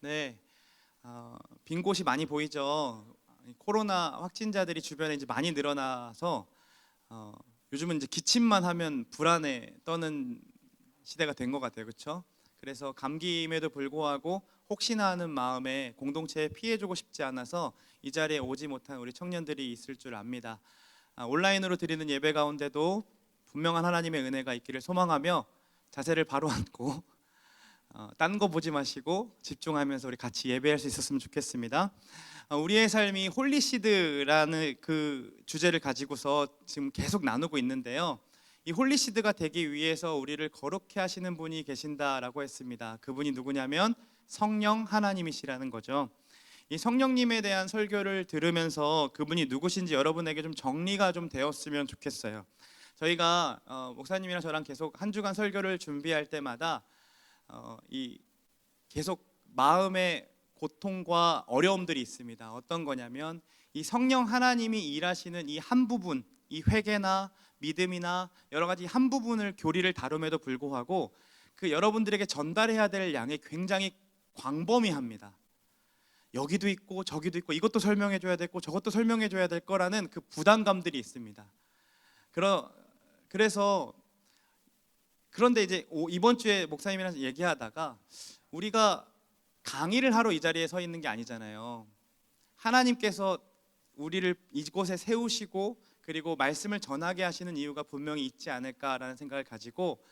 네, 빈 곳이 많이 보이죠. 코로나 확진자들이 주변에 이제 많이 늘어나서 요즘은 이제 기침만 하면 불안에 떠는 시대가 된 것 같아요, 그렇죠? 그래서 감기임에도 불구하고 혹시나 하는 마음에 공동체에 피해주고 싶지 않아서 이 자리에 오지 못한 우리 청년들이 있을 줄 압니다. 온라인으로 드리는 예배 가운데도 분명한 하나님의 은혜가 있기를 소망하며 자세를 바로 앉고 딴 거 보지 마시고 집중하면서 우리 같이 예배할 수 있었으면 좋겠습니다. 우리의 삶이 홀리시드라는 그 주제를 가지고서 지금 계속 나누고 있는데요. 이 홀리시드가 되기 위해서 우리를 거룩해 하시는 분이 계신다라고 했습니다. 그분이 누구냐면 성령 하나님이시라는 거죠. 이 성령님에 대한 설교를 들으면서 그분이 누구신지 여러분에게 좀 정리가 좀 되었으면 좋겠어요. 저희가 목사님이랑 저랑 계속 한 주간 설교를 준비할 때마다 이 계속 마음의 고통과 어려움들이 있습니다. 어떤 거냐면 이 성령 하나님이 일하시는 이 한 부분, 이 회개나 믿음이나 여러 가지 한 부분을 교리를 다룸에도 불구하고 그 여러분들에게 전달해야 될 양이 굉장히 광범위합니다. 여기도 있고 저기도 있고 이것도 설명해 줘야 되고 저것도 설명해 줘야 될 거라는 그 부담감들이 있습니다. 그래서 그런데 이제 이번 주에 목사님이랑 얘기하다가 우리가 강의를 하러 이 자리에 서 있는 게 아니잖아요. 하나님께서 우리를 이곳에 세우시고 그리고 말씀을 전하게 하시는 이유가 분명히 있지 않을까라는 생각을 가지고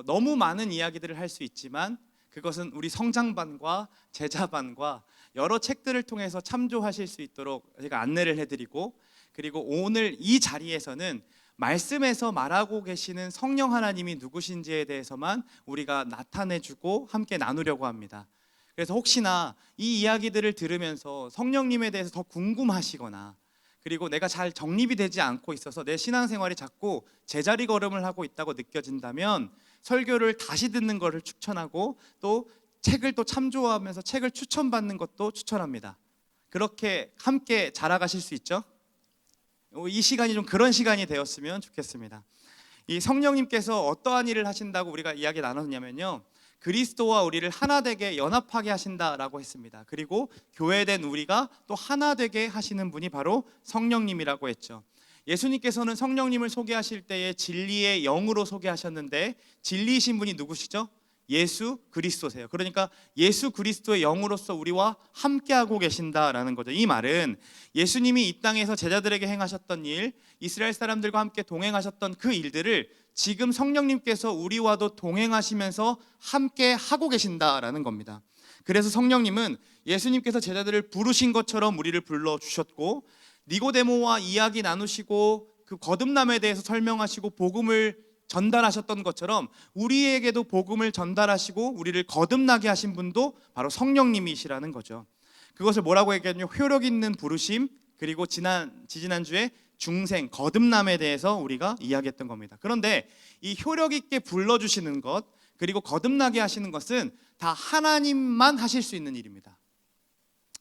너무 많은 이야기들을 할 수 있지만 그것은 우리 성장반과 제자반과 여러 책들을 통해서 참조하실 수 있도록 제가 안내를 해드리고, 그리고 오늘 이 자리에서는 말씀에서 말하고 계시는 성령 하나님이 누구신지에 대해서만 우리가 나타내주고 함께 나누려고 합니다. 그래서 혹시나 이 이야기들을 들으면서 성령님에 대해서 더 궁금하시거나 그리고 내가 잘 정립이 되지 않고 있어서 내 신앙생활이 자꾸 제자리 걸음을 하고 있다고 느껴진다면 설교를 다시 듣는 것을 추천하고 또 책을 또 참조하면서 책을 추천받는 것도 추천합니다. 그렇게 함께 자라가실 수 있죠? 이 시간이 좀 그런 시간이 되었으면 좋겠습니다. 이 성령님께서 어떠한 일을 하신다고 우리가 이야기 나눴냐면요, 그리스도와 우리를 하나 되게 연합하게 하신다라고 했습니다. 그리고 교회된 우리가 또 하나 되게 하시는 분이 바로 성령님이라고 했죠. 예수님께서는 성령님을 소개하실 때에 진리의 영으로 소개하셨는데 진리이신 분이 누구시죠? 예수 그리스도세요. 그러니까 예수 그리스도의 영으로서 우리와 함께하고 계신다라는 거죠. 이 말은 예수님이 이 땅에서 제자들에게 행하셨던 일, 이스라엘 사람들과 함께 동행하셨던 그 일들을 지금 성령님께서 우리와도 동행하시면서 함께 하고 계신다라는 겁니다. 그래서 성령님은 예수님께서 제자들을 부르신 것처럼 우리를 불러주셨고, 니고데모와 이야기 나누시고 그 거듭남에 대해서 설명하시고 복음을 전달하셨던 것처럼 우리에게도 복음을 전달하시고 우리를 거듭나게 하신 분도 바로 성령님이시라는 거죠. 그것을 뭐라고 얘기하냐면 효력 있는 부르심, 그리고 지지난주에 중생, 거듭남에 대해서 우리가 이야기했던 겁니다. 그런데 이 효력 있게 불러주시는 것, 그리고 거듭나게 하시는 것은 다 하나님만 하실 수 있는 일입니다.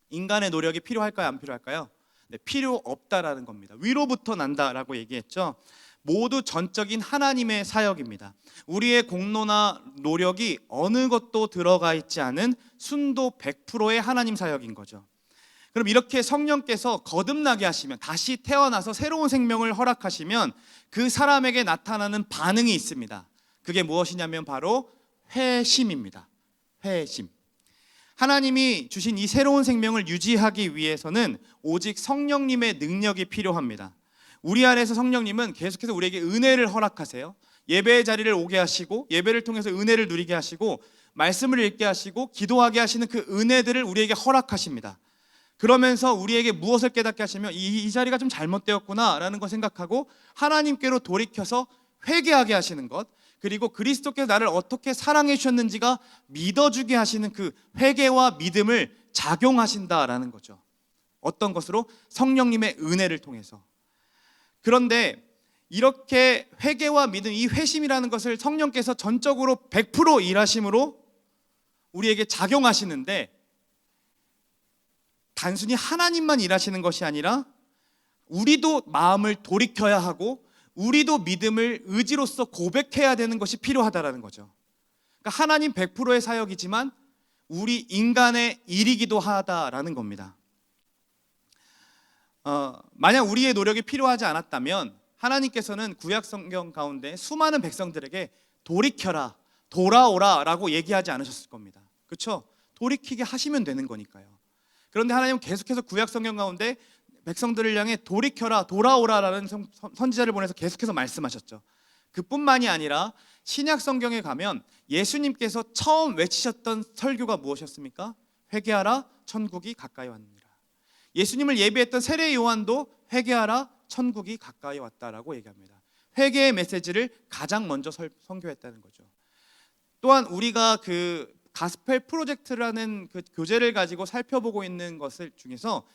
인간의 노력이 필요할까요? 안 필요할까요? 네, 필요 없다라는 겁니다. 위로부터 난다라고 얘기했죠. 모두 전적인 하나님의 사역입니다. 우리의 공로나 노력이 어느 것도 들어가 있지 않은 순도 100%의 하나님 사역인 거죠. 그럼 이렇게 성령께서 거듭나게 하시면, 다시 태어나서 새로운 생명을 허락하시면 그 사람에게 나타나는 반응이 있습니다. 그게 무엇이냐면 바로 회심입니다. 회심. 하나님이 주신 이 새로운 생명을 유지하기 위해서는 오직 성령님의 능력이 필요합니다. 우리 안에서 성령님은 계속해서 우리에게 은혜를 허락하세요. 예배의 자리를 오게 하시고 예배를 통해서 은혜를 누리게 하시고 말씀을 읽게 하시고 기도하게 하시는 그 은혜들을 우리에게 허락하십니다. 그러면서 우리에게 무엇을 깨닫게 하시면 이 자리가 좀 잘못되었구나 라는 걸 생각하고 하나님께로 돌이켜서 회개하게 하시는 것, 그리고 그리스도께서 나를 어떻게 사랑해 주셨는지가 믿어주게 하시는 그 회개와 믿음을 작용하신다라는 거죠. 어떤 것으로? 성령님의 은혜를 통해서. 그런데 이렇게 회개와 믿음, 이 회심이라는 것을 성령께서 전적으로 100% 일하심으로 우리에게 작용하시는데, 단순히 하나님만 일하시는 것이 아니라 우리도 마음을 돌이켜야 하고 우리도 믿음을 의지로서 고백해야 되는 것이 필요하다라는 거죠. 그러니까 하나님 100%의 사역이지만 우리 인간의 일이기도 하다라는 겁니다. 만약 우리의 노력이 필요하지 않았다면 하나님께서는 구약 성경 가운데 수많은 백성들에게 돌이켜라, 돌아오라 라고 얘기하지 않으셨을 겁니다. 그렇죠? 돌이키게 하시면 되는 거니까요. 그런데 하나님은 계속해서 구약 성경 가운데 백성들을 향해 돌이켜라, 돌아오라라는 선지자를 보내서 계속해서 말씀하셨죠. 그뿐만이 아니라 신약 성경에 가면 예수님께서 처음 외치셨던 설교가 무엇이었습니까? 회개하라, 천국이 가까이 왔느니라. 예수님을 예비했던 세례 요한도 회개하라, 천국이 가까이 왔다라고 얘기합니다. 회개의 메시지를 가장 먼저 선교했다는 거죠. 또한 우리가 그 가스펠 프로젝트라는 그 교재를 가지고 살펴보고 있는 것을 중에서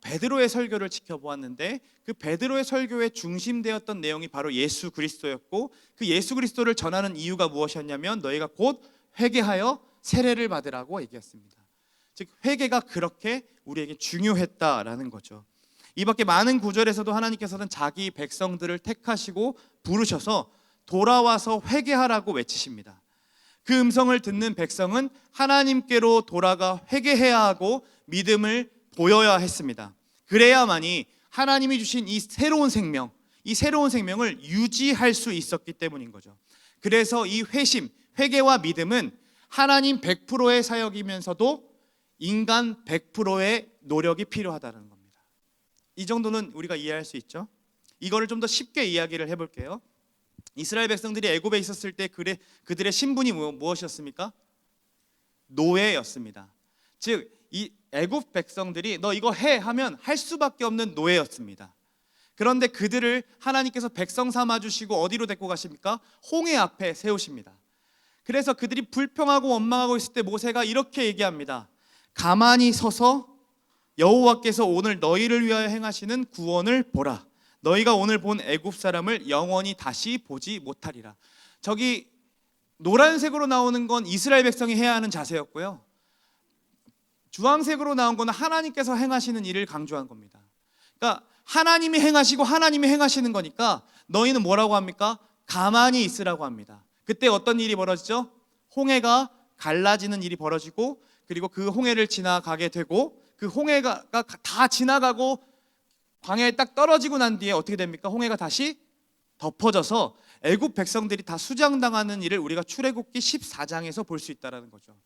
베드로의 설교를 지켜보았는데, 그 베드로의 설교의 중심되었던 내용이 바로 예수 그리스도였고, 그 예수 그리스도를 전하는 이유가 무엇이었냐면 너희가 곧 회개하여 세례를 받으라고 얘기했습니다. 즉 회개가 그렇게 우리에게 중요했다라는 거죠. 이 밖에 많은 구절에서도 하나님께서는 자기 백성들을 택하시고 부르셔서 돌아와서 회개하라고 외치십니다. 그 음성을 듣는 백성은 하나님께로 돌아가 회개해야 하고 믿음을 보여야 했습니다. 그래야만이 하나님이 주신 이 새로운 생명, 이 새로운 생명을 유지할 수 있었기 때문인 거죠. 그래서 이 회심, 회개와 믿음은 하나님 100%의 사역이면서도 인간 100%의 노력이 필요하다는 겁니다. 이 정도는 우리가 이해할 수 있죠. 이거를 좀 더 쉽게 이야기를 해볼게요. 이스라엘 백성들이 애굽에 있었을 때 그들의 신분이 무엇이었습니까? 노예였습니다. 즉 이 애굽 백성들이 너 이거 해 하면 할 수밖에 없는 노예였습니다. 그런데 그들을 하나님께서 백성 삼아 주시고 어디로 데리고 가십니까? 홍해 앞에 세우십니다. 그래서 그들이 불평하고 원망하고 있을 때 모세가 이렇게 얘기합니다. 가만히 서서 여호와께서 오늘 너희를 위하여 행하시는 구원을 보라. 너희가 오늘 본 애굽 사람을 영원히 다시 보지 못하리라. 저기 노란색으로 나오는 건 이스라엘 백성이 해야 하는 자세였고요, 주황색으로 나온 거는 하나님께서 행하시는 일을 강조한 겁니다. 그러니까 하나님이 행하시고 하나님이 행하시는 거니까 너희는 뭐라고 합니까? 가만히 있으라고 합니다. 그때 어떤 일이 벌어지죠? 홍해가 갈라지는 일이 벌어지고, 그리고 그 홍해를 지나가게 되고, 그 홍해가 다 지나가고 광야에 딱 떨어지고 난 뒤에 어떻게 됩니까? 홍해가 다시 덮어져서 애굽 백성들이 다 수장당하는 일을 우리가 출애굽기 14장에서 볼 수 있다는 거죠.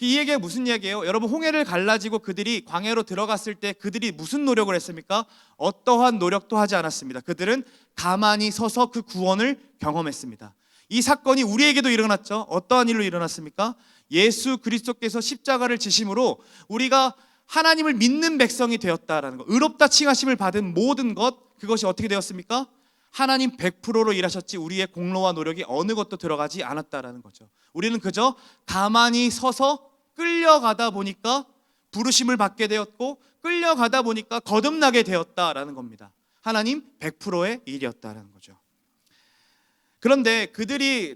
이 얘기가 무슨 얘기예요? 여러분, 홍해를 갈라지고 그들이 광야로 들어갔을 때 그들이 무슨 노력을 했습니까? 어떠한 노력도 하지 않았습니다. 그들은 가만히 서서 그 구원을 경험했습니다. 이 사건이 우리에게도 일어났죠. 어떠한 일로 일어났습니까? 예수 그리스도께서 십자가를 지심으로 우리가 하나님을 믿는 백성이 되었다라는 것, 의롭다 칭하심을 받은 모든 것, 그것이 어떻게 되었습니까? 하나님 100%로 일하셨지 우리의 공로와 노력이 어느 것도 들어가지 않았다라는 거죠. 우리는 그저 가만히 서서 끌려가다 보니까 부르심을 받게 되었고, 끌려가다 보니까 거듭나게 되었다라는 겁니다. 하나님 100%의 일이었다라는 거죠. 그런데 그들이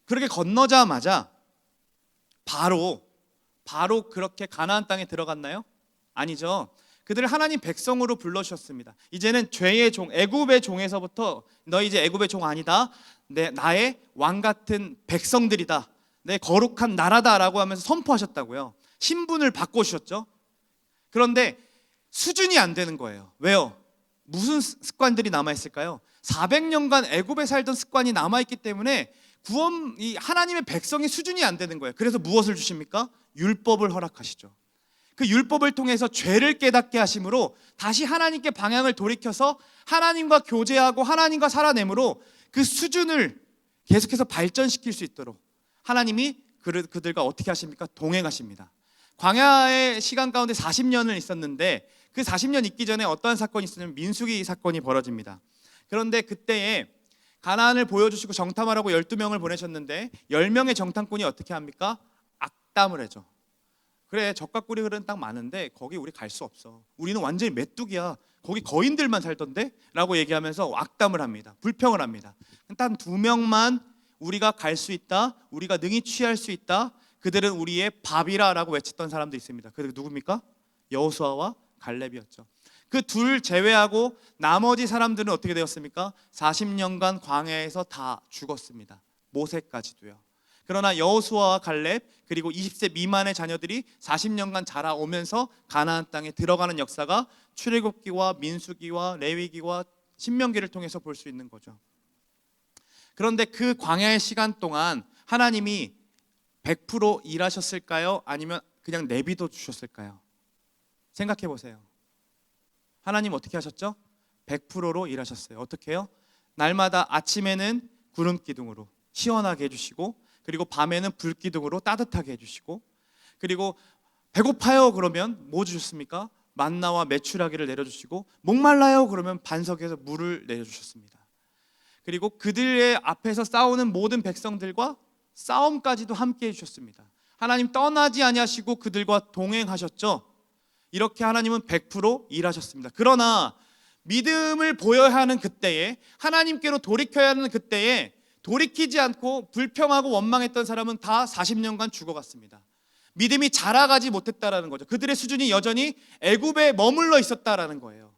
그렇게 건너자마자 바로 그렇게 가나안 땅에 들어갔나요? 아니죠. 그들을 하나님 백성으로 불러주셨습니다. 이제는 죄의 종, 애굽의 종에서부터 너 이제 애굽의 종 아니다, 나의 왕 같은 백성들이다, 내 거룩한 나라다라고 하면서 선포하셨다고요. 신분을 바꿔주셨죠. 그런데 수준이 안 되는 거예요. 왜요? 무슨 습관들이 남아있을까요? 400년간 애굽에 살던 습관이 남아있기 때문에 이 하나님의 백성의 수준이 안 되는 거예요. 그래서 무엇을 주십니까? 율법을 허락하시죠. 그 율법을 통해서 죄를 깨닫게 하심으로 다시 하나님께 방향을 돌이켜서 하나님과 교제하고 하나님과 살아내므로 그 수준을 계속해서 발전시킬 수 있도록 하나님이 그들과 어떻게 하십니까? 동행하십니다. 광야의 시간 가운데 40년을 있었는데, 그 40년 있기 전에 어떠한 사건이 있었냐면 민수기 사건이 벌어집니다. 그런데 그때에 가나안을 보여주시고 정탐하라고 12명을 보내셨는데 10명의 정탐꾼이 어떻게 합니까? 악담을 해줘. 그래, 적과 꿀이 흐르는 땅 많은데 거기 우리 갈 수 없어. 우리는 완전히 메뚜기야. 거기 거인들만 살던데? 라고 얘기하면서 악담을 합니다. 불평을 합니다. 단 2명만 우리가 갈 수 있다, 우리가 능히 취할 수 있다, 그들은 우리의 밥이라 라고 외쳤던 사람도 있습니다. 그들 누굽니까? 여호수아와 갈렙이었죠. 그 둘 제외하고 나머지 사람들은 어떻게 되었습니까? 40년간 광야에서 다 죽었습니다. 모세까지도요. 그러나 여호수아와 갈렙 그리고 20세 미만의 자녀들이 40년간 자라오면서 가나안 땅에 들어가는 역사가 출애굽기와 민수기와 레위기와 신명기를 통해서 볼 수 있는 거죠. 그런데 그 광야의 시간 동안 하나님이 100% 일하셨을까요? 아니면 그냥 내비둬 주셨을까요? 생각해 보세요. 하나님 어떻게 하셨죠? 100%로 일하셨어요. 어떻게 해요? 날마다 아침에는 구름 기둥으로 시원하게 해주시고, 그리고 밤에는 불 기둥으로 따뜻하게 해주시고, 그리고 배고파요 그러면 뭐 주셨습니까? 만나와 메추라기를 내려주시고, 목말라요 그러면 반석에서 물을 내려주셨습니다. 그리고 그들의 앞에서 싸우는 모든 백성들과 싸움까지도 함께 해주셨습니다. 하나님 떠나지 아니하시고 그들과 동행하셨죠. 이렇게 하나님은 100% 일하셨습니다. 그러나 믿음을 보여야 하는 그때에, 하나님께로 돌이켜야 하는 그때에 돌이키지 않고 불평하고 원망했던 사람은 다 40년간 죽어갔습니다. 믿음이 자라가지 못했다라는 거죠. 그들의 수준이 여전히 애굽에 머물러 있었다라는 거예요.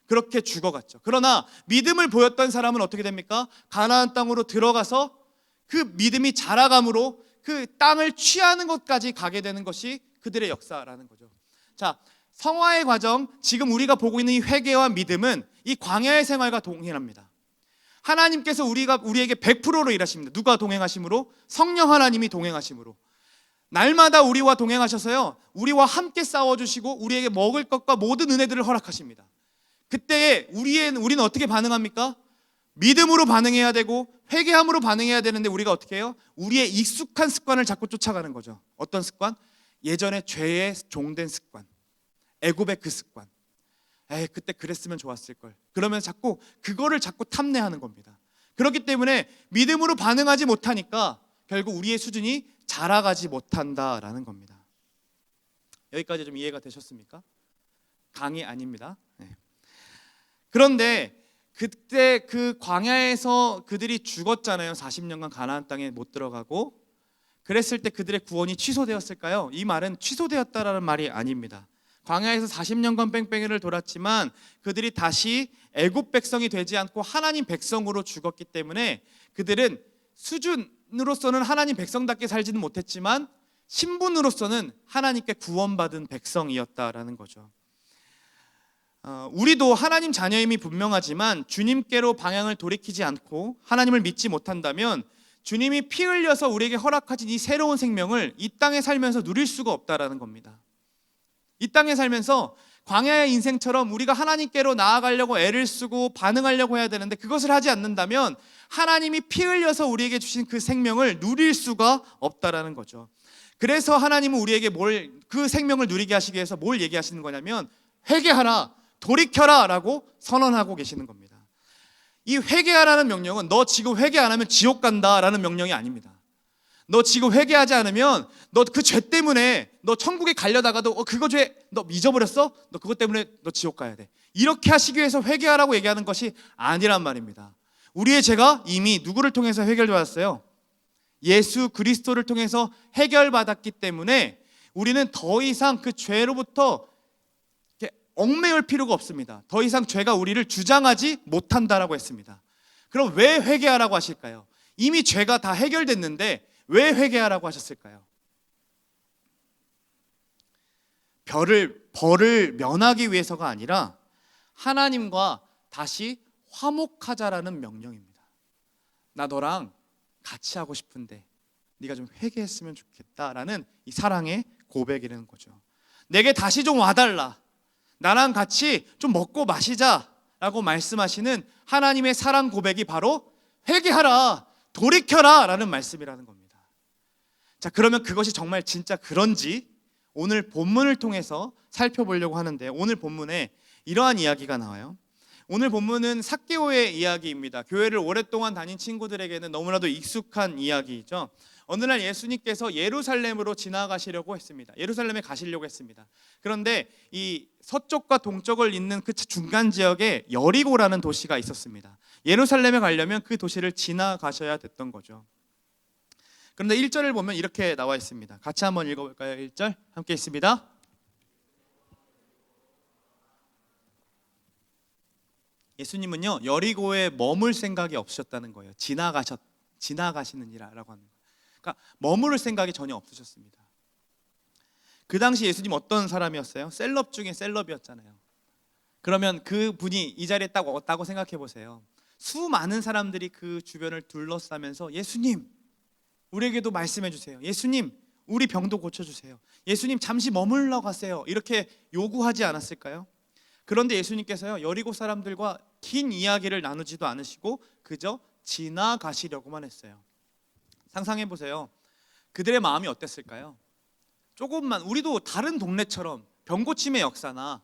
그렇게 죽어갔죠. 그러나 믿음을 보였던 사람은 어떻게 됩니까? 가나안 땅으로 들어가서 그 믿음이 자라감으로 그 땅을 취하는 것까지 가게 되는 것이 그들의 역사라는 거죠. 자, 성화의 과정, 지금 우리가 보고 있는 이 회개와 믿음은 이 광야의 생활과 동일합니다. 하나님께서 우리에게 100%로 일하십니다. 누가 동행하심으로? 성령 하나님이 동행하심으로. 날마다 우리와 동행하셔서요, 우리와 함께 싸워주시고 우리에게 먹을 것과 모든 은혜들을 허락하십니다. 그때에 우리는 어떻게 반응합니까? 믿음으로 반응해야 되고 회개함으로 반응해야 되는데, 우리가 어떻게 해요? 우리의 익숙한 습관을 자꾸 쫓아가는 거죠. 어떤 습관? 예전에 죄에 종된 습관, 애굽의 그 습관. 그때 그랬으면 좋았을 걸. 그러면 그거를 자꾸 탐내하는 겁니다. 그렇기 때문에 믿음으로 반응하지 못하니까 결국 우리의 수준이 자라가지 못한다라는 겁니다. 여기까지 좀 이해가 되셨습니까? 강의 아닙니다. 그런데 그때 그 광야에서 그들이 죽었잖아요. 40년간 가나안 땅에 못 들어가고. 그랬을 때 그들의 구원이 취소되었을까요? 이 말은 취소되었다라는 말이 아닙니다. 광야에서 40년간 뺑뺑이를 돌았지만 그들이 다시 애굽 백성이 되지 않고 하나님 백성으로 죽었기 때문에 그들은 수준으로서는 하나님 백성답게 살지는 못했지만 신분으로서는 하나님께 구원받은 백성이었다라는 거죠. 우리도 하나님 자녀임이 분명하지만 주님께로 방향을 돌이키지 않고 하나님을 믿지 못한다면 주님이 피 흘려서 우리에게 허락하신 이 새로운 생명을 이 땅에 살면서 누릴 수가 없다라는 겁니다. 이 땅에 살면서 광야의 인생처럼 우리가 하나님께로 나아가려고 애를 쓰고 반응하려고 해야 되는데, 그것을 하지 않는다면 하나님이 피 흘려서 우리에게 주신 그 생명을 누릴 수가 없다라는 거죠. 그래서 하나님은 우리에게 그 생명을 누리게 하시기 위해서 뭘 얘기하시는 거냐면, 회개하라, 돌이켜라 라고 선언하고 계시는 겁니다. 이 회개하라는 명령은 너 지금 회개 안 하면 지옥 간다라는 명령이 아닙니다. 너 지금 회개하지 않으면 너 그 죄 때문에 너 천국에 가려다가도 그거 죄 너 잊어버렸어? 너 그것 때문에 너 지옥 가야 돼. 이렇게 하시기 위해서 회개하라고 얘기하는 것이 아니란 말입니다. 우리의 죄가 이미 누구를 통해서 해결받았어요? 예수 그리스도를 통해서 해결받았기 때문에 우리는 더 이상 그 죄로부터 얽매일 필요가 없습니다. 더 이상 죄가 우리를 주장하지 못한다라고 했습니다. 그럼 왜 회개하라고 하실까요? 이미 죄가 다 해결됐는데 왜 회개하라고 하셨을까요? 벌을 면하기 위해서가 아니라 하나님과 다시 화목하자라는 명령입니다. 나 너랑 같이 하고 싶은데 네가 좀 회개했으면 좋겠다라는 이 사랑의 고백이라는 거죠. 내게 다시 좀 와달라, 나랑 같이 좀 먹고 마시자라고 말씀하시는 하나님의 사랑 고백이 바로 회개하라, 돌이켜라 라는 말씀이라는 겁니다. 자, 그러면 그것이 정말 진짜 그런지 오늘 본문을 통해서 살펴보려고 하는데, 오늘 본문에 이러한 이야기가 나와요. 오늘 본문은 삭개오의 이야기입니다. 교회를 오랫동안 다닌 친구들에게는 너무나도 익숙한 이야기이죠. 어느 날 예수님께서 예루살렘으로 지나가시려고 했습니다. 예루살렘에 가시려고 했습니다. 그런데 이 서쪽과 동쪽을 잇는 그 중간 지역에 여리고라는 도시가 있었습니다. 예루살렘에 가려면 그 도시를 지나가셔야 됐던 거죠. 그런데 1절을 보면 이렇게 나와 있습니다. 같이 한번 읽어볼까요? 1절 함께 있습니다. 예수님은요, 여리고에 머물 생각이 없으셨다는 거예요. 지나가시느니라라고 하는 거예요. 그러니까 머무를 생각이 전혀 없으셨습니다. 그 당시 예수님 어떤 사람이었어요? 셀럽 중에 셀럽이었잖아요. 그러면 그 분이 이 자리에 딱 왔다고 생각해 보세요. 수많은 사람들이 그 주변을 둘러싸면서 예수님, 우리에게도 말씀해 주세요. 예수님, 우리 병도 고쳐주세요. 예수님, 잠시 머물러 가세요. 이렇게 요구하지 않았을까요? 그런데 예수님께서요, 여리고 사람들과 긴 이야기를 나누지도 않으시고 그저 지나가시려고만 했어요. 상상해 보세요. 그들의 마음이 어땠을까요? 조금만, 우리도 다른 동네처럼 병고침의 역사나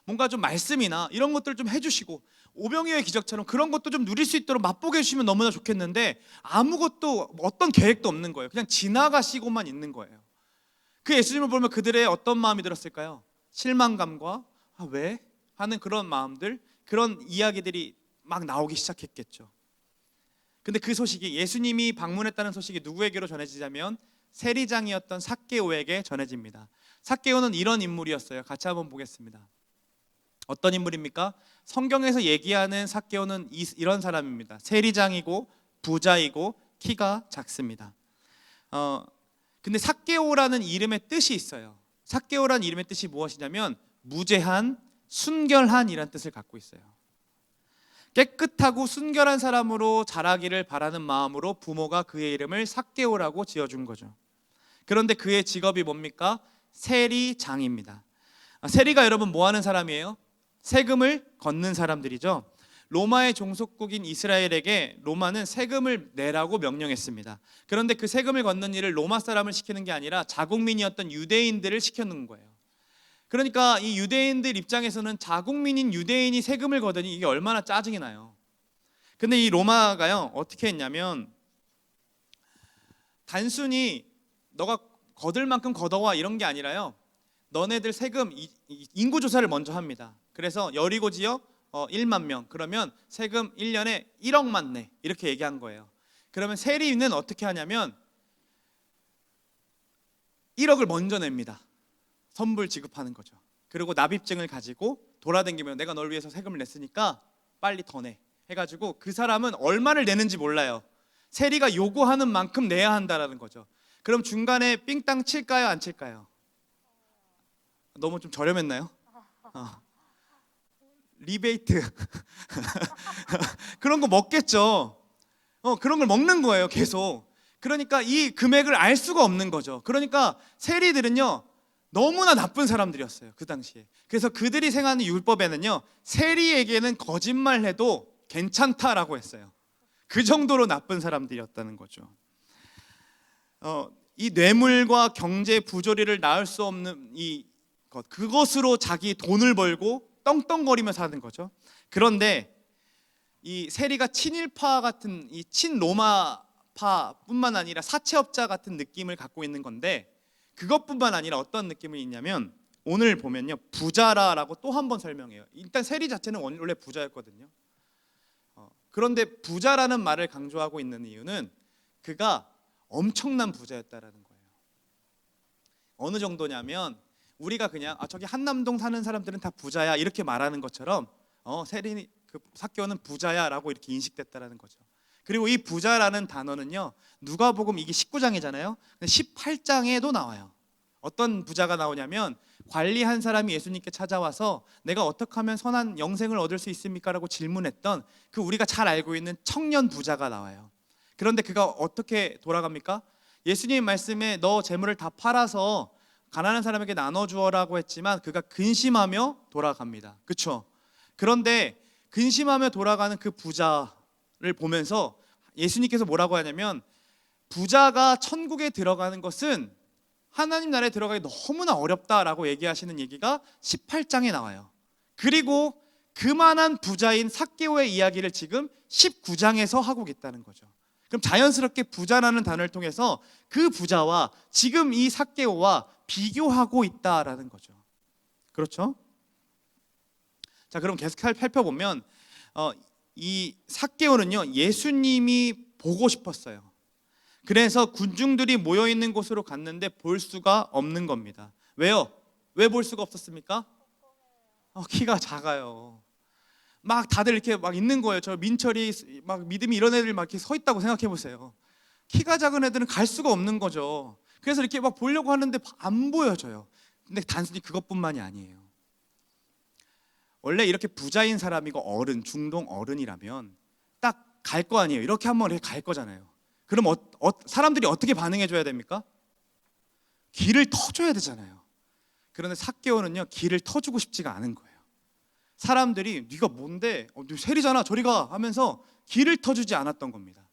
뭔가 좀 말씀이나 이런 것들을 좀 해주시고 오병이어의 기적처럼 그런 것도 좀 누릴 수 있도록 맛보게 해주시면 너무나 좋겠는데 아무것도 어떤 계획도 없는 거예요. 그냥 지나가시고만 있는 거예요. 그 예수님을 보면 그들의 어떤 마음이 들었을까요? 실망감과 왜? 하는 그런 마음들, 그런 이야기들이 막 나오기 시작했겠죠. 근데 그 소식이, 예수님이 방문했다는 소식이 누구에게로 전해지냐면 세리장이었던 삭개오에게 전해집니다. 삭개오는 이런 인물이었어요. 같이 한번 보겠습니다. 어떤 인물입니까? 성경에서 얘기하는 삭개오는 이런 사람입니다. 세리장이고 부자이고 키가 작습니다. 근데 삭개오라는 이름의 뜻이 있어요. 삭개오라는 이름의 뜻이 무엇이냐면 무죄한, 순결한이라는 뜻을 갖고 있어요. 깨끗하고 순결한 사람으로 자라기를 바라는 마음으로 부모가 그의 이름을 삭개오라고 지어준 거죠. 그런데 그의 직업이 뭡니까? 세리장입니다. 세리가 여러분 뭐 하는 사람이에요? 세금을 걷는 사람들이죠. 로마의 종속국인 이스라엘에게 로마는 세금을 내라고 명령했습니다. 그런데 그 세금을 걷는 일을 로마 사람을 시키는 게 아니라 자국민이었던 유대인들을 시켜놓은 거예요. 그러니까 이 유대인들 입장에서는 자국민인 유대인이 세금을 거더니 이게 얼마나 짜증이 나요. 근데 이 로마가요, 어떻게 했냐면 단순히 너가 거둘 만큼 걷어와 이런 게 아니라요, 너네들 세금 인구조사를 먼저 합니다. 그래서 여리고 지역 1만 명, 그러면 세금 1년에 1억만 내, 이렇게 얘기한 거예요. 그러면 세리는 어떻게 하냐면 1억을 먼저 냅니다. 선불 지급하는 거죠. 그리고 납입증을 가지고 돌아다니면 내가 널 위해서 세금을 냈으니까 빨리 더 내 해가지고 그 사람은 얼마를 내는지 몰라요. 세리가 요구하는 만큼 내야 한다라는 거죠. 그럼 중간에 삥땅 칠까요, 안 칠까요? 너무 좀 저렴했나요? 리베이트 그런 거 먹겠죠. 그런 걸 먹는 거예요, 계속. 그러니까 이 금액을 알 수가 없는 거죠. 그러니까 세리들은요, 너무나 나쁜 사람들이었어요, 그 당시에. 그래서 그들이 생각하는 율법에는요, 세리에게는 거짓말해도 괜찮다라고 했어요. 그 정도로 나쁜 사람들이었다는 거죠. 이 뇌물과 경제 부조리를 낳을 수 없는 그것으로 자기 돈을 벌고 떵떵거리며 사는 거죠. 그런데 이 세리가 친일파 같은, 이 친로마파뿐만 아니라 사채업자 같은 느낌을 갖고 있는 건데, 그것뿐만 아니라 어떤 느낌이 있냐면 오늘 보면요, 부자라라고 또 한 번 설명해요. 일단 세리 자체는 원래 부자였거든요. 그런데 부자라는 말을 강조하고 있는 이유는 그가 엄청난 부자였다라는 거예요. 어느 정도냐면 우리가 그냥 저기 한남동 사는 사람들은 다 부자야 이렇게 말하는 것처럼 세리 그 삭개오는 부자야라고 이렇게 인식됐다라는 거죠. 그리고 이 부자라는 단어는요, 누가복음 이게 19장이잖아요. 18장에도 나와요. 어떤 부자가 나오냐면 관리한 사람이 예수님께 찾아와서 내가 어떻게 하면 선한 영생을 얻을 수 있습니까? 라고 질문했던 그 우리가 잘 알고 있는 청년 부자가 나와요. 그런데 그가 어떻게 돌아갑니까? 예수님 말씀에 너 재물을 다 팔아서 가난한 사람에게 나눠주어라고 했지만 그가 근심하며 돌아갑니다. 그렇죠? 그런데 근심하며 돌아가는 그 부자를 보면서 예수님께서 뭐라고 하냐면 부자가 천국에 들어가는 것은 하나님 나라에 들어가기 너무나 어렵다라고 얘기하시는 얘기가 18장에 나와요. 그리고 그만한 부자인 삭개오의 이야기를 지금 19장에서 하고 있다는 거죠. 그럼 자연스럽게 부자라는 단어를 통해서 그 부자와 지금 이 삭개오와 비교하고 있다라는 거죠. 그렇죠? 자, 그럼 계속 살펴보면 이 삭개오는요, 예수님이 보고 싶었어요. 그래서 군중들이 모여 있는 곳으로 갔는데 볼 수가 없는 겁니다. 왜요? 왜 볼 수가 없었습니까? 키가 작아요. 막 다들 이렇게 막 있는 거예요. 저 민철이 막 믿음이 이런 애들 막 이렇게 서 있다고 생각해 보세요. 키가 작은 애들은 갈 수가 없는 거죠. 그래서 이렇게 막 보려고 하는데 안 보여져요. 근데 단순히 그것뿐만이 아니에요. 원래 이렇게 부자인 사람이고 어른, 중동 어른이라면 딱 갈 거 아니에요. 이렇게 한번 이렇게 갈 거잖아요. 그럼 사람들이 어떻게 반응해 줘야 됩니까? 길을 터줘야 되잖아요. 그런데 삭개오는요, 길을 터주고 싶지가 않은 거예요. 사람들이 네가 뭔데? 너 세리잖아, 저리 가 하면서 길을 터주지 않았던 겁니다.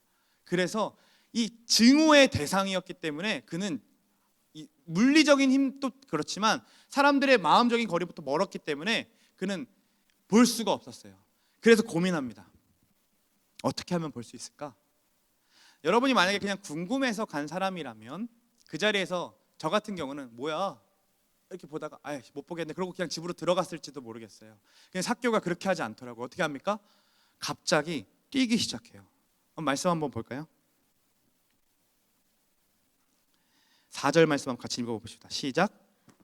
그래서 이 증오의 대상이었기 때문에 그는 이 물리적인 힘도 그렇지만 사람들의 마음적인 거리부터 멀었기 때문에 그는 볼 수가 없었어요. 그래서 고민합니다. 어떻게 하면 볼 수 있을까? 여러분이 만약에 그냥 궁금해서 간 사람이라면 그 자리에서 저 같은 경우는 뭐야? 이렇게 보다가 못 보겠네. 그러고 그냥 집으로 들어갔을지도 모르겠어요. 그냥 삭개오가 그렇게 하지 않더라고. 어떻게 합니까? 갑자기 뛰기 시작해요. 말씀 한번 볼까요? 4절 말씀 한번 같이 읽어봅시다. 시작.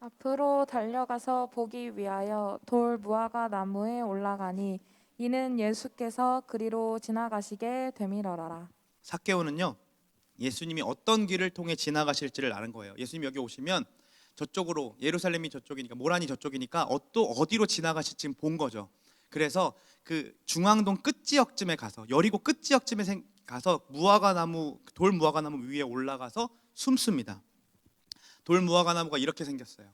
앞으로 달려가서 보기 위하여 돌 무화과 나무에 올라가니 이는 예수께서 그리로 지나가시게 되밀어라. 삭개오는요, 예수님이 어떤 길을 통해 지나가실지를 아는 거예요. 예수님이 여기 오시면 저쪽으로, 예루살렘이 저쪽이니까, 모란이 저쪽이니까 또 어디로 지나가실지 본 거죠. 그래서 그 중앙동 끝지역쯤에 가서, 여리고 끝지역쯤에 가서 돌 무화과 나무 위에 올라가서 숨습니다. 돌 무화과 나무가 이렇게 생겼어요.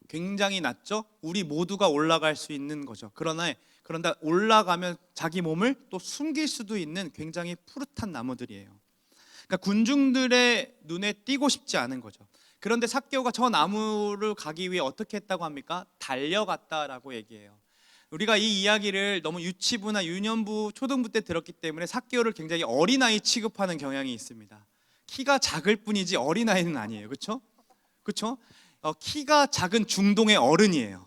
굉장히 낮죠? 우리 모두가 올라갈 수 있는 거죠. 그러나 올라가면 자기 몸을 또 숨길 수도 있는 굉장히 푸릇한 나무들이에요. 그러니까 군중들의 눈에 띄고 싶지 않은 거죠. 그런데 삭개오가 저 나무를 가기 위해 어떻게 했다고 합니까? 달려갔다라고 얘기해요. 우리가 이 이야기를 너무 유치부나 유년부, 초등부 때 들었기 때문에 삭개오를 굉장히 어린아이 취급하는 경향이 있습니다. 키가 작을 뿐이지 어린아이는 아니에요. 그렇죠? 그렇죠? 키가 작은 중동의 어른이에요.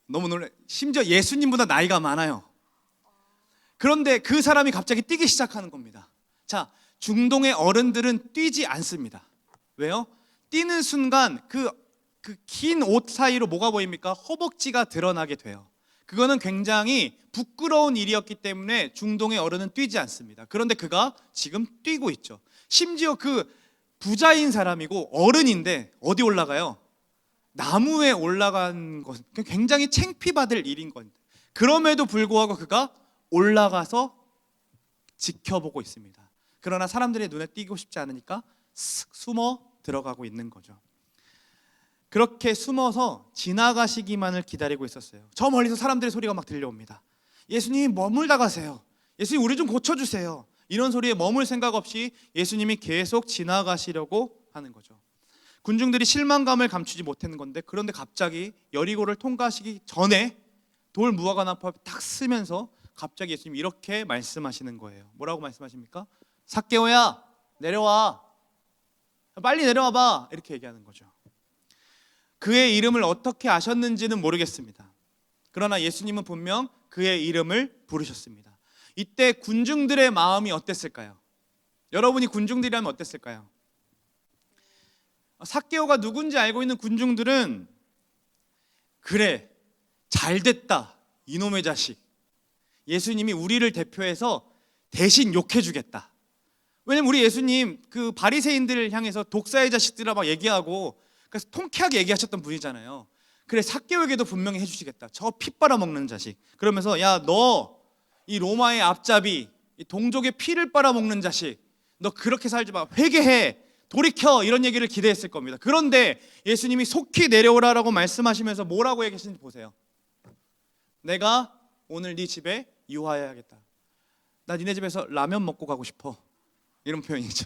너무 놀래. 심지어 예수님보다 나이가 많아요. 그런데 그 사람이 갑자기 뛰기 시작하는 겁니다. 자, 중동의 어른들은 뛰지 않습니다. 왜요? 뛰는 순간 그 긴 옷 사이로 뭐가 보입니까? 허벅지가 드러나게 돼요. 그거는 굉장히 부끄러운 일이었기 때문에 중동의 어른은 뛰지 않습니다. 그런데 그가 지금 뛰고 있죠. 심지어 그 부자인 사람이고 어른인데 어디 올라가요? 나무에 올라간 것은 굉장히 창피받을 일인 건데, 그럼에도 불구하고 그가 올라가서 지켜보고 있습니다. 그러나 사람들의 눈에 띄고 싶지 않으니까 숨어 들어가고 있는 거죠. 그렇게 숨어서 지나가시기만을 기다리고 있었어요. 저 멀리서 사람들의 소리가 막 들려옵니다. 예수님 머물다 가세요. 예수님 우리 좀 고쳐주세요. 이런 소리에 머물 생각 없이 예수님이 계속 지나가시려고 하는 거죠. 군중들이 실망감을 감추지 못하는 건데, 그런데 갑자기 여리고를 통과하시기 전에 돌 무화과 나무 앞에 딱 서면서 갑자기 예수님이 이렇게 말씀하시는 거예요. 뭐라고 말씀하십니까? 삭개오야, 내려와. 빨리 내려와 봐. 이렇게 얘기하는 거죠. 그의 이름을 어떻게 아셨는지는 모르겠습니다. 그러나 예수님은 분명 그의 이름을 부르셨습니다. 이때 군중들의 마음이 어땠을까요? 여러분이 군중들이라면 어땠을까요? 삭개오가 누군지 알고 있는 군중들은 그래, 잘됐다, 이놈의 자식. 예수님이 우리를 대표해서 대신 욕해주겠다. 왜냐면 우리 예수님 그 바리새인들을 향해서 독사의 자식들아 막 얘기하고 그래서 통쾌하게 얘기하셨던 분이잖아요. 그래, 삭개오에게도 분명히 해주시겠다. 저 피 빨아먹는 자식. 그러면서 야, 너 이 로마의 앞잡이, 이 동족의 피를 빨아먹는 자식, 너 그렇게 살지 마. 회개해. 돌이켜. 이런 얘기를 기대했을 겁니다. 그런데 예수님이 속히 내려오라라고 말씀하시면서 뭐라고 얘기하시는지 보세요. 내가 오늘 네 집에 유하여야겠다. 나 니네 집에서 라면 먹고 가고 싶어. 이런 표현이죠.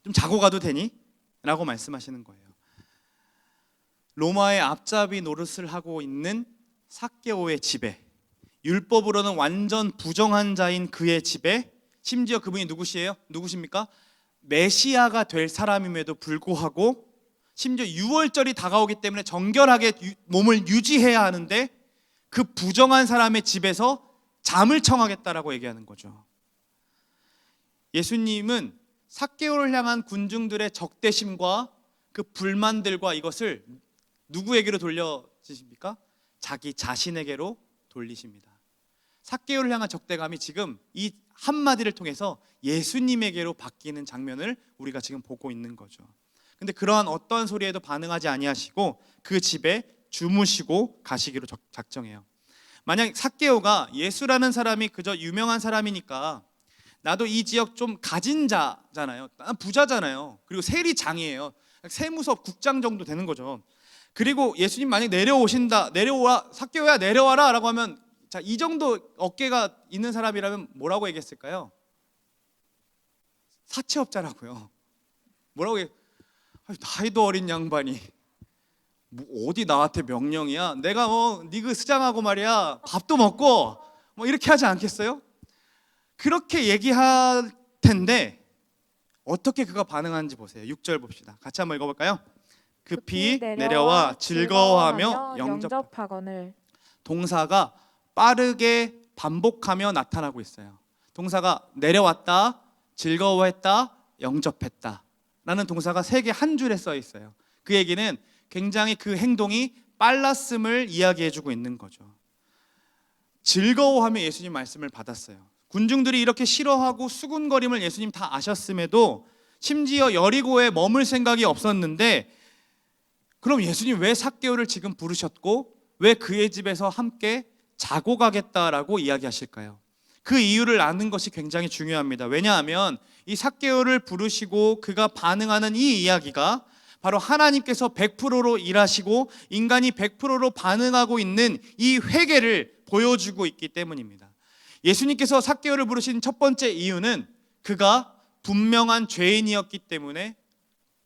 좀 자고 가도 되니? 라고 말씀하시는 거예요. 로마의 앞잡이 노릇을 하고 있는 삭개오의 집에, 율법으로는 완전 부정한 자인 그의 집에, 심지어 그분이 누구십니까? 메시아가 될 사람임에도 불구하고 심지어 유월절이 다가오기 때문에 정결하게 몸을 유지해야 하는데 그 부정한 사람의 집에서 잠을 청하겠다라고 얘기하는 거죠. 예수님은 삭개오를 향한 군중들의 적대심과 그 불만들과 이것을 누구에게로 돌려주십니까? 자기 자신에게로 돌리십니다. 삭개오를 향한 적대감이 지금 이 한마디를 통해서 예수님에게로 바뀌는 장면을 우리가 지금 보고 있는 거죠. 근데 그러한 어떤 소리에도 반응하지 아니하시고 그 집에 주무시고 가시기로 작정해요. 만약 삭개오가 예수라는 사람이 그저 유명한 사람이니까 나도 이 지역 좀 가진 자잖아요. 난 부자잖아요. 그리고 세리장이에요. 세무서 국장 정도 되는 거죠. 그리고 예수님 만약 내려오신다, 내려와, 삭개오야 내려와라 라고 하면, 자, 이 정도 어깨가 있는 사람이라면 뭐라고 얘기했을까요? 사채업자라고요. 뭐라고 나이도 어린 양반이 뭐 어디 나한테 명령이야? 내가 니그 스장하고 말이야 밥도 먹고 뭐 이렇게 하지 않겠어요? 그렇게 얘기할 텐데 어떻게 그가 반응하는지 보세요. 6절 봅시다. 같이 한번 읽어볼까요? 급히 내려와 즐거워하며 영접하거늘. 동사가 빠르게 반복하며 나타나고 있어요. 동사가 내려왔다, 즐거워했다, 영접했다 라는 동사가 3개 한 줄에 써 있어요. 그 얘기는 굉장히 그 행동이 빨랐음을 이야기해주고 있는 거죠. 즐거워하며 예수님 말씀을 받았어요. 군중들이 이렇게 싫어하고 수군거림을 예수님 다 아셨음에도 심지어 여리고에 머물 생각이 없었는데, 그럼 예수님 왜 삭개오를 지금 부르셨고 왜 그의 집에서 함께 자고 가겠다라고 이야기하실까요? 그 이유를 아는 것이 굉장히 중요합니다. 왜냐하면 이 삭개오를 부르시고 그가 반응하는 이 이야기가 바로 하나님께서 100%로 일하시고 인간이 100%로 반응하고 있는 이 회개를 보여주고 있기 때문입니다. 예수님께서 삭개오를 부르신 첫 번째 이유는 그가 분명한 죄인이었기 때문에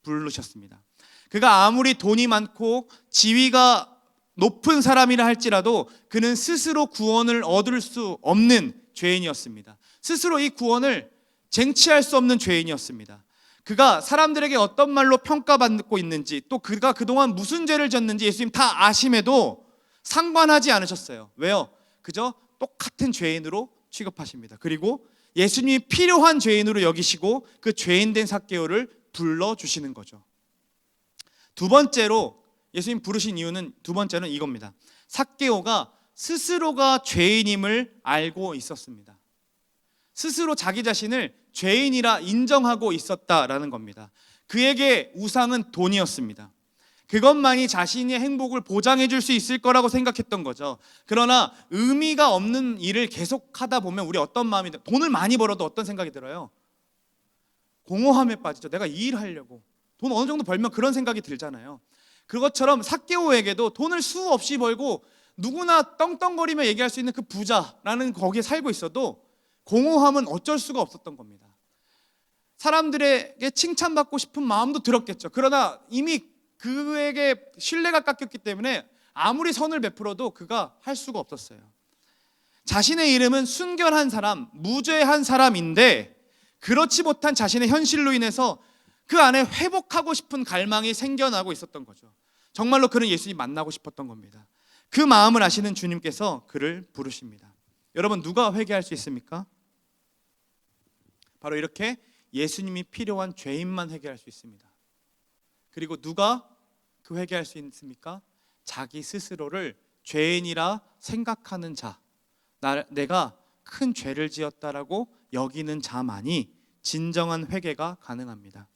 부르셨습니다. 그가 아무리 돈이 많고 지위가 높은 사람이라 할지라도 그는 스스로 구원을 얻을 수 없는 죄인이었습니다. 스스로 이 구원을 쟁취할 수 없는 죄인이었습니다. 그가 사람들에게 어떤 말로 평가받고 있는지, 또 그가 그동안 무슨 죄를 졌는지 예수님 다 아심에도 상관하지 않으셨어요. 왜요? 그저 똑같은 죄인으로 취급하십니다. 그리고 예수님이 필요한 죄인으로 여기시고 그 죄인된 삭개오를 불러주시는 거죠. 두 번째로 예수님 부르신 이유는, 두 번째는 이겁니다. 삭개오가 스스로가 죄인임을 알고 있었습니다. 스스로 자기 자신을 죄인이라 인정하고 있었다라는 겁니다. 그에게 우상은 돈이었습니다. 그것만이 자신의 행복을 보장해 줄 수 있을 거라고 생각했던 거죠. 그러나 의미가 없는 일을 계속하다 보면 우리 어떤 마음이, 돈을 많이 벌어도 어떤 생각이 들어요? 공허함에 빠지죠. 내가 이 일을 하려고 돈 어느 정도 벌면 그런 생각이 들잖아요. 그것처럼 삭개오에게도 돈을 수없이 벌고 누구나 떵떵거리며 얘기할 수 있는 그 부자라는 거기에 살고 있어도 공허함은 어쩔 수가 없었던 겁니다. 사람들에게 칭찬받고 싶은 마음도 들었겠죠. 그러나 이미 그에게 신뢰가 깎였기 때문에 아무리 선을 베풀어도 그가 할 수가 없었어요. 자신의 이름은 순결한 사람, 무죄한 사람인데 그렇지 못한 자신의 현실로 인해서 그 안에 회복하고 싶은 갈망이 생겨나고 있었던 거죠. 정말로 그는 예수님 만나고 싶었던 겁니다. 그 마음을 아시는 주님께서 그를 부르십니다. 여러분, 누가 회개할 수 있습니까? 바로 이렇게 예수님이 필요한 죄인만 회개할 수 있습니다. 그리고 누가 그 회개할 수 있습니까? 자기 스스로를 죄인이라 생각하는 자, 내가 큰 죄를 지었다라고 여기는 자만이 진정한 회개가 가능합니다.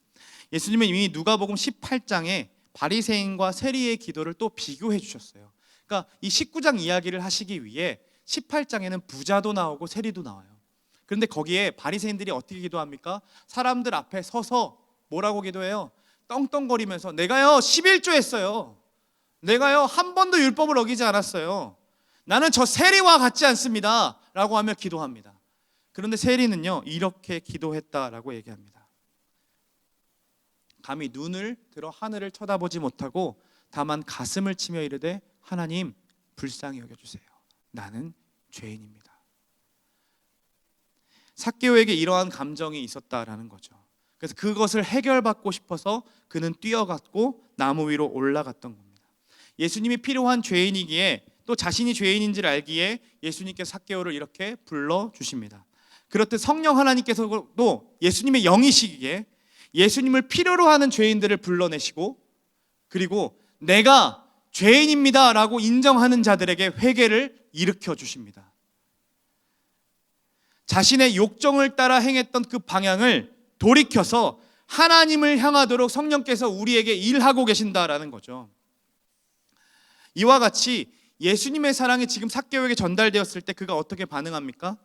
예수님은 이미 누가복음 18장에 바리새인과 세리의 기도를 또 비교해 주셨어요. 그러니까 이 19장 이야기를 하시기 위해 18장에는 부자도 나오고 세리도 나와요. 그런데 거기에 바리새인들이 어떻게 기도합니까? 사람들 앞에 서서 뭐라고 기도해요? 떵떵거리면서 내가요 11조 했어요. 내가요 한 번도 율법을 어기지 않았어요. 나는 저 세리와 같지 않습니다 라고 하며 기도합니다. 그런데 세리는요 이렇게 기도했다라고 얘기합니다. 감히 눈을 들어 하늘을 쳐다보지 못하고 다만 가슴을 치며 이르되 하나님 불쌍히 여겨주세요. 나는 죄인입니다. 삭개오에게 이러한 감정이 있었다라는 거죠. 그래서 그것을 해결받고 싶어서 그는 뛰어갔고 나무 위로 올라갔던 겁니다. 예수님이 필요한 죄인이기에 또 자신이 죄인인지를 알기에 예수님께서 삭개오를 이렇게 불러주십니다. 그렇듯 성령 하나님께서도 예수님의 영이시기에 예수님을 필요로 하는 죄인들을 불러내시고 그리고 내가 죄인입니다 라고 인정하는 자들에게 회개를 일으켜 주십니다. 자신의 욕정을 따라 행했던 그 방향을 돌이켜서 하나님을 향하도록 성령께서 우리에게 일하고 계신다라는 거죠. 이와 같이 예수님의 사랑이 지금 삭개오에게 전달되었을 때 그가 어떻게 반응합니까?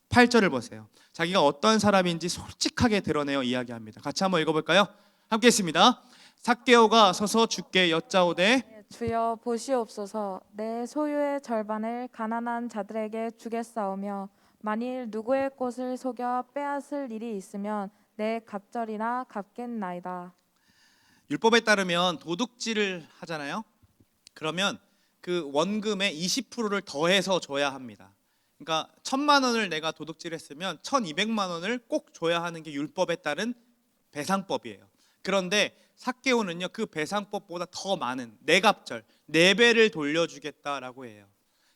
8절을 보세요. 자기가 어떤 사람인지 솔직하게 드러내어 이야기합니다. 같이 한번 읽어볼까요? 함께 했습니다. 삭개오가 서서 주께 여짜오되 주여 보시옵소서. 내 소유의 절반을 가난한 자들에게 주겠사오며 만일 누구의 꽃을 속여 빼앗을 일이 있으면 내 갑절이나 갚겠나이다. 율법에 따르면 도둑질을 하잖아요. 그러면 그 원금의 20%를 더해서 줘야 합니다. 그러니까 1,000만 원을 내가 도둑질했으면 1,200만 원을 꼭 줘야 하는 게 율법에 따른 배상법이에요. 그런데 삭개오는요, 그 배상법보다 더 많은 네 갑절, 4배를 돌려주겠다라고 해요.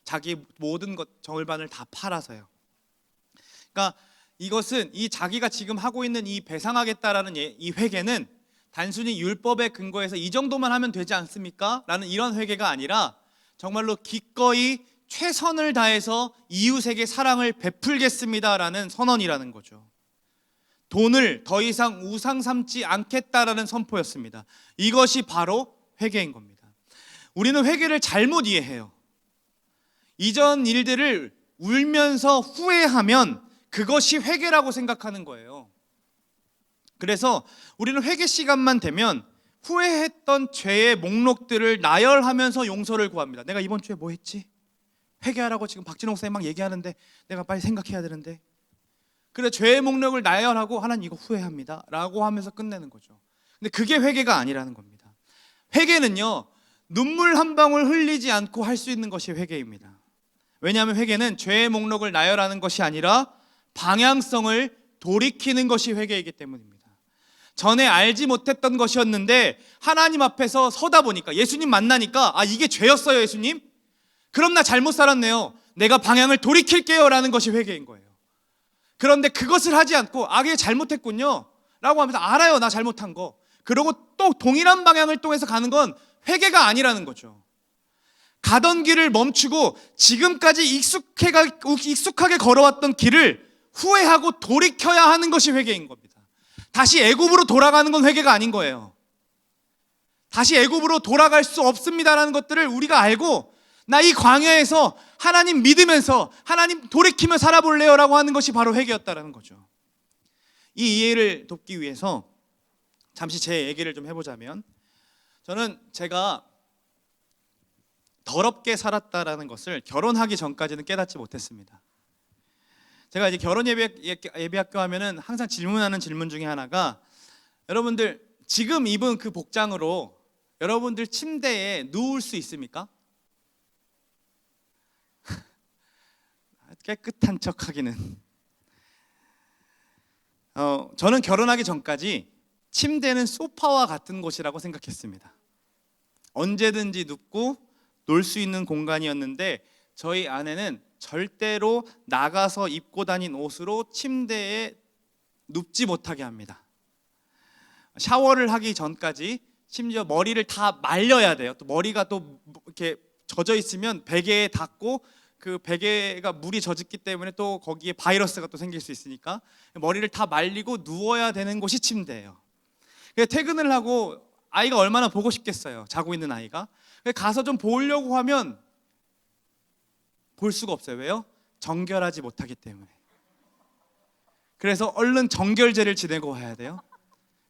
자기 모든 것 절반을 다 팔아서요. 그러니까 이것은 이 자기가 지금 하고 있는 이 배상하겠다라는 이 회개는 단순히 율법에 근거해서 이 정도만 하면 되지 않습니까? 라는 이런 회개가 아니라 정말로 기꺼이 최선을 다해서 이웃에게 사랑을 베풀겠습니다라는 선언이라는 거죠. 돈을 더 이상 우상 삼지 않겠다라는 선포였습니다. 이것이 바로 회개인 겁니다. 우리는 회개를 잘못 이해해요. 이전 일들을 울면서 후회하면 그것이 회개라고 생각하는 거예요. 그래서 우리는 회개 시간만 되면 후회했던 죄의 목록들을 나열하면서 용서를 구합니다. 내가 이번 주에 뭐 했지? 회개하라고 지금 박진홍 목사님 막 얘기하는데 내가 빨리 생각해야 되는데, 그래 죄의 목록을 나열하고 하나님 이거 후회합니다 라고 하면서 끝내는 거죠. 근데 그게 회개가 아니라는 겁니다. 회개는요, 눈물 한 방울 흘리지 않고 할 수 있는 것이 회개입니다. 왜냐하면 회개는 죄의 목록을 나열하는 것이 아니라 방향성을 돌이키는 것이 회개이기 때문입니다. 전에 알지 못했던 것이었는데 하나님 앞에서 서다 보니까, 예수님 만나니까 이게 죄였어요 예수님? 그럼 나 잘못 살았네요. 내가 방향을 돌이킬게요 라는 것이 회개인 거예요. 그런데 그것을 하지 않고 이게 잘못했군요 라고 하면서 알아요 나 잘못한 거, 그러고 또 동일한 방향을 통해서 가는 건 회개가 아니라는 거죠. 가던 길을 멈추고 지금까지 익숙하게 걸어왔던 길을 후회하고 돌이켜야 하는 것이 회개인 겁니다. 다시 애굽으로 돌아가는 건 회개가 아닌 거예요. 다시 애굽으로 돌아갈 수 없습니다라는 것들을 우리가 알고 나 이 광야에서 하나님 믿으면서 하나님 돌이키며 살아볼래요 라고 하는 것이 바로 회개였다라는 거죠. 이 이해를 돕기 위해서 잠시 제 얘기를 좀 해보자면, 저는 제가 더럽게 살았다라는 것을 결혼하기 전까지는 깨닫지 못했습니다. 제가 이제 결혼 예비학교 하면은 항상 질문하는 질문 중에 하나가, 여러분들 지금 입은 그 복장으로 여러분들 침대에 누울 수 있습니까? 깨끗한 척 하기는. 저는 결혼하기 전까지 침대는 소파와 같은 곳이라고 생각했습니다. 언제든지 눕고 놀 수 있는 공간이었는데 저희 아내는 절대로 나가서 입고 다닌 옷으로 침대에 눕지 못하게 합니다. 샤워를 하기 전까지 심지어 머리를 다 말려야 돼요. 또 머리가 또 이렇게 젖어 있으면 베개에 닿고 그 베개가 물이 젖었기 때문에 또 거기에 바이러스가 또 생길 수 있으니까 머리를 다 말리고 누워야 되는 곳이 침대예요. 퇴근을 하고 아이가 얼마나 보고 싶겠어요. 자고 있는 아이가. 가서 좀 보려고 하면 볼 수가 없어요. 왜요? 정결하지 못하기 때문에. 그래서 얼른 정결제를 지내고 와야 돼요.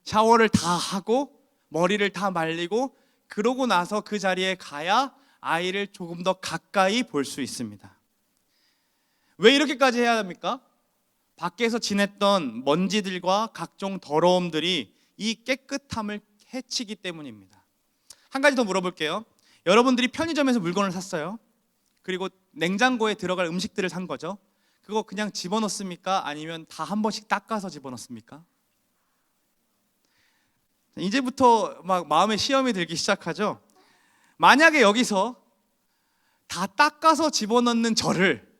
샤워를 다 하고 머리를 다 말리고 그러고 나서 그 자리에 가야 아이를 조금 더 가까이 볼 수 있습니다. 왜 이렇게까지 해야 합니까? 밖에서 지냈던 먼지들과 각종 더러움들이 이 깨끗함을 해치기 때문입니다. 한 가지 더 물어볼게요. 여러분들이 편의점에서 물건을 샀어요. 그리고 냉장고에 들어갈 음식들을 산 거죠. 그거 그냥 집어넣습니까? 아니면 다 한 번씩 닦아서 집어넣습니까? 이제부터 막 마음에 시험이 들기 시작하죠. 만약에 여기서 다 닦아서 집어넣는 저를,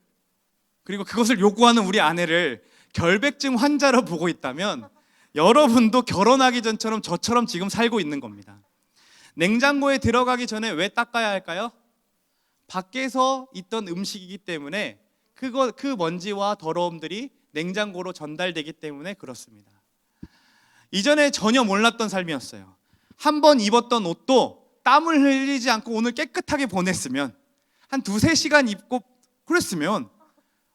그리고 그것을 요구하는 우리 아내를 결백증 환자로 보고 있다면 여러분도 결혼하기 전처럼 저처럼 지금 살고 있는 겁니다. 냉장고에 들어가기 전에 왜 닦아야 할까요? 밖에서 있던 음식이기 때문에 그 먼지와 더러움들이 냉장고로 전달되기 때문에 그렇습니다. 이전에 전혀 몰랐던 삶이었어요. 한 번 입었던 옷도 땀을 흘리지 않고 오늘 깨끗하게 보냈으면, 한 2-3시간 입고 그랬으면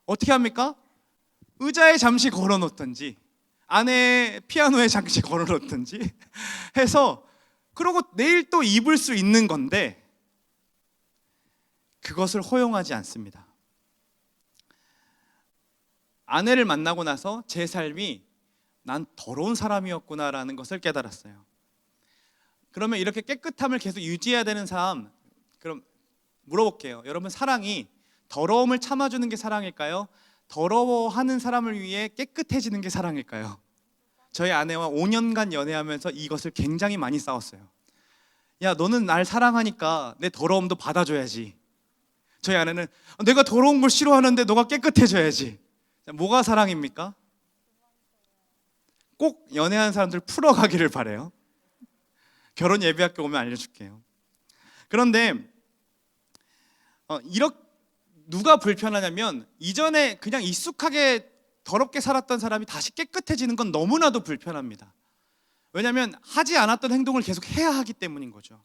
어떻게 합니까? 의자에 잠시 걸어놓던지 안에 피아노에 잠시 걸어놓던지 해서, 그러고 내일 또 입을 수 있는 건데 그것을 허용하지 않습니다. 아내를 만나고 나서 제 삶이 난 더러운 사람이었구나라는 것을 깨달았어요. 그러면 이렇게 깨끗함을 계속 유지해야 되는 삶, 그럼 물어볼게요. 여러분, 사랑이 더러움을 참아주는 게 사랑일까요? 더러워하는 사람을 위해 깨끗해지는 게 사랑일까요? 저희 아내와 5년간 연애하면서 이것을 굉장히 많이 싸웠어요. 야, 너는 날 사랑하니까 내 더러움도 받아줘야지. 저희 아내는 내가 더러운 걸 싫어하는데 너가 깨끗해져야지. 뭐가 사랑입니까? 꼭 연애하는 사람들 풀어가기를 바래요. 결혼 예비학교 오면 알려줄게요. 그런데 누가 불편하냐면, 이전에 그냥 익숙하게 더럽게 살았던 사람이 다시 깨끗해지는 건 너무나도 불편합니다. 왜냐하면 하지 않았던 행동을 계속 해야 하기 때문인 거죠.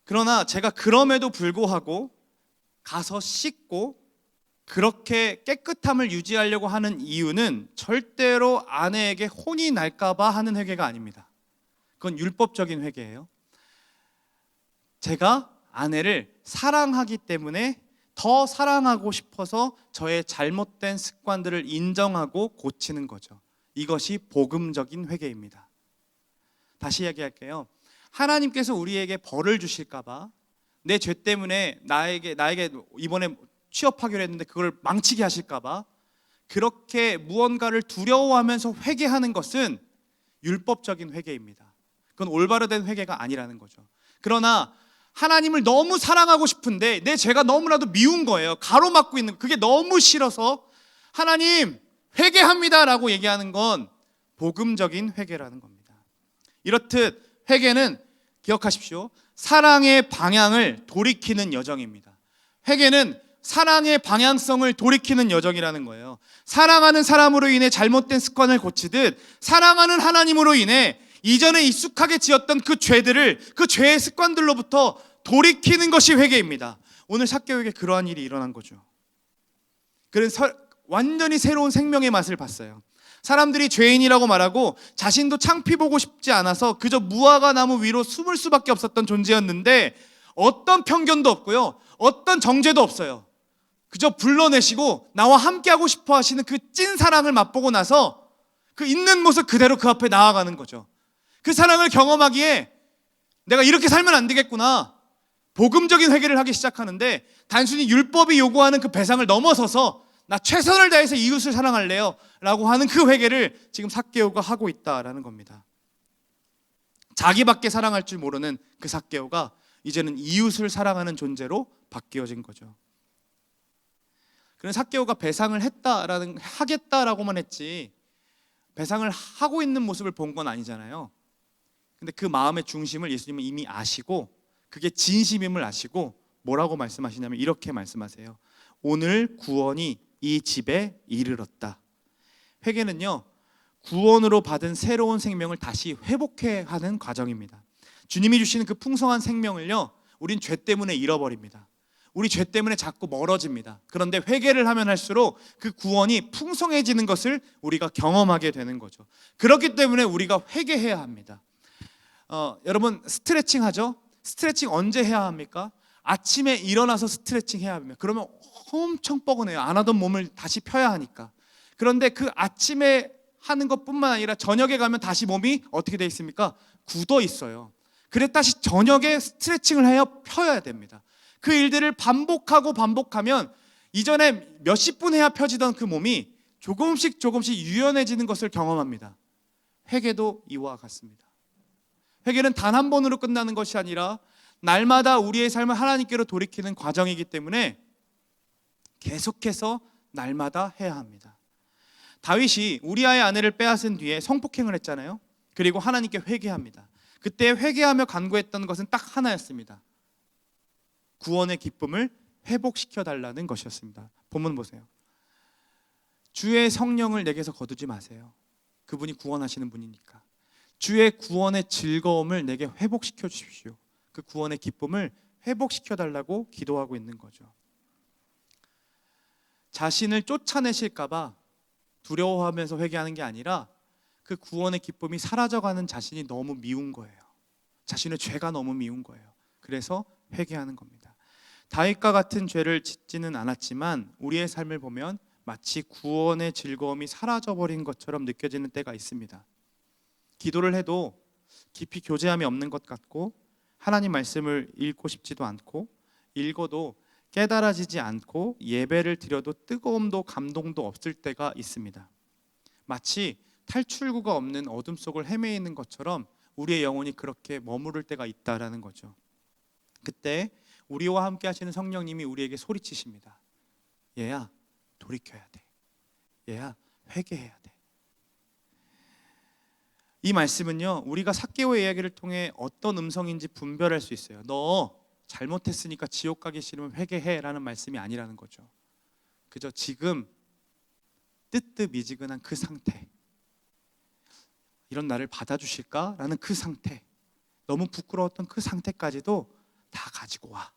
그러나 제가 그럼에도 불구하고 가서 씻고 그렇게 깨끗함을 유지하려고 하는 이유는 절대로 아내에게 혼이 날까 봐 하는 회개가 아닙니다. 그건 율법적인 회개예요. 제가 아내를 사랑하기 때문에 더 사랑하고 싶어서 저의 잘못된 습관들을 인정하고 고치는 거죠. 이것이 복음적인 회개입니다. 다시 이야기할게요. 하나님께서 우리에게 벌을 주실까 봐, 내 죄 때문에 나에게 이번에 취업하기로 했는데 그걸 망치게 하실까 봐 그렇게 무언가를 두려워하면서 회개하는 것은 율법적인 회개입니다. 그건 올바로 된 회개가 아니라는 거죠. 그러나 하나님을 너무 사랑하고 싶은데 내 죄가 너무나도 미운 거예요. 가로막고 있는, 그게 너무 싫어서 하나님 회개합니다 라고 얘기하는 건 복음적인 회개라는 겁니다. 이렇듯 회개는, 기억하십시오, 사랑의 방향을 돌이키는 여정입니다. 회개는 사랑의 방향성을 돌이키는 여정이라는 거예요. 사랑하는 사람으로 인해 잘못된 습관을 고치듯, 사랑하는 하나님으로 인해 이전에 익숙하게 지었던 그 죄들을, 그 죄의 습관들로부터 돌이키는 것이 회개입니다. 오늘 삭개오에게 그러한 일이 일어난 거죠. 그래서 완전히 새로운 생명의 맛을 봤어요. 사람들이 죄인이라고 말하고 자신도 창피 보고 싶지 않아서 그저 무화과 나무 위로 숨을 수밖에 없었던 존재였는데, 어떤 편견도 없고요, 어떤 정죄도 없어요. 그저 불러내시고 나와 함께하고 싶어 하시는 그 찐 사랑을 맛보고 나서 그 있는 모습 그대로 그 앞에 나아가는 거죠. 그 사랑을 경험하기에 내가 이렇게 살면 안 되겠구나, 복음적인 회개를 하기 시작하는데, 단순히 율법이 요구하는 그 배상을 넘어서서 나 최선을 다해서 이웃을 사랑할래요 라고 하는 그 회개를 지금 삭개오가 하고 있다라는 겁니다. 자기밖에 사랑할 줄 모르는 그 삭개오가 이제는 이웃을 사랑하는 존재로 바뀌어진 거죠. 그런 삭개오가 배상을 하겠다라고만 했지 배상을 하고 있는 모습을 본 건 아니잖아요. 근데 그 마음의 중심을 예수님은 이미 아시고, 그게 진심임을 아시고 뭐라고 말씀하시냐면 이렇게 말씀하세요. 오늘 구원이 이 집에 이르렀다. 회개는요, 구원으로 받은 새로운 생명을 다시 회복해 하는 과정입니다. 주님이 주시는 그 풍성한 생명을요, 우린 죄 때문에 잃어버립니다. 우리 죄 때문에 자꾸 멀어집니다. 그런데 회개를 하면 할수록 그 구원이 풍성해지는 것을 우리가 경험하게 되는 거죠. 그렇기 때문에 우리가 회개해야 합니다. 여러분, 스트레칭 하죠? 스트레칭 언제 해야 합니까? 아침에 일어나서 스트레칭 해야 합니다. 그러면 엄청 뻐근해요. 안 하던 몸을 다시 펴야 하니까. 그런데 그 아침에 하는 것뿐만 아니라 저녁에 가면 다시 몸이 어떻게 돼 있습니까? 굳어 있어요. 그래 다시 저녁에 스트레칭을 해야 펴야 됩니다. 그 일들을 반복하면 이전에 몇십 분 해야 펴지던 그 몸이 조금씩 유연해지는 것을 경험합니다. 회개도 이와 같습니다. 회개는 단 한 번으로 끝나는 것이 아니라 날마다 우리의 삶을 하나님께로 돌이키는 과정이기 때문에 계속해서 날마다 해야 합니다. 다윗이 우리아의 아내를 빼앗은 뒤에 성폭행을 했잖아요. 그리고 하나님께 회개합니다. 그때 회개하며 간구했던 것은 딱 하나였습니다. 구원의 기쁨을 회복시켜 달라는 것이었습니다. 본문 보세요. 주의 성령을 내게서 거두지 마세요. 그분이 구원하시는 분이니까. 주의 구원의 즐거움을 내게 회복시켜 주십시오. 그 구원의 기쁨을 회복시켜 달라고 기도하고 있는 거죠. 자신을 쫓아내실까 봐 두려워하면서 회개하는 게 아니라 그 구원의 기쁨이 사라져가는 자신이 너무 미운 거예요. 자신의 죄가 너무 미운 거예요. 그래서 회개하는 겁니다. 다윗과 같은 죄를 짓지는 않았지만 우리의 삶을 보면 마치 구원의 즐거움이 사라져버린 것처럼 느껴지는 때가 있습니다. 기도를 해도 깊이 교제함이 없는 것 같고 하나님 말씀을 읽고 싶지도 않고 읽어도 깨달아지지 않고 예배를 드려도 뜨거움도 감동도 없을 때가 있습니다. 마치 탈출구가 없는 어둠 속을 헤매이는 것처럼 우리의 영혼이 그렇게 머무를 때가 있다라는 거죠. 그때 우리와 함께 하시는 성령님이 우리에게 소리치십니다. 얘야, 돌이켜야 돼. 얘야, 회개해야 돼. 이 말씀은요, 우리가 삭개오의 이야기를 통해 어떤 음성인지 분별할 수 있어요. 너 잘못했으니까 지옥 가기 싫으면 회개해 라는 말씀이 아니라는 거죠. 그저 지금 뜨뜻미지근한 그 상태, 이런 나를 받아주실까? 라는 그 상태, 너무 부끄러웠던 그 상태까지도 다 가지고 와.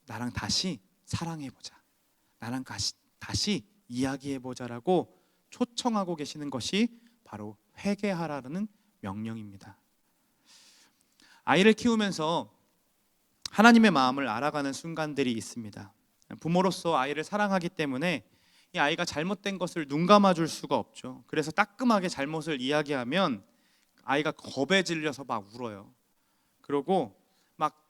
나랑 다시 사랑해보자. 나랑 다시 이야기해보자라고 초청하고 계시는 것이 바로 회개하라는 명령입니다. 아이를 키우면서 하나님의 마음을 알아가는 순간들이 있습니다. 부모로서 아이를 사랑하기 때문에 이 아이가 잘못된 것을 눈 감아줄 수가 없죠. 그래서 따끔하게 잘못을 이야기하면 아이가 겁에 질려서 막 울어요. 그러고 막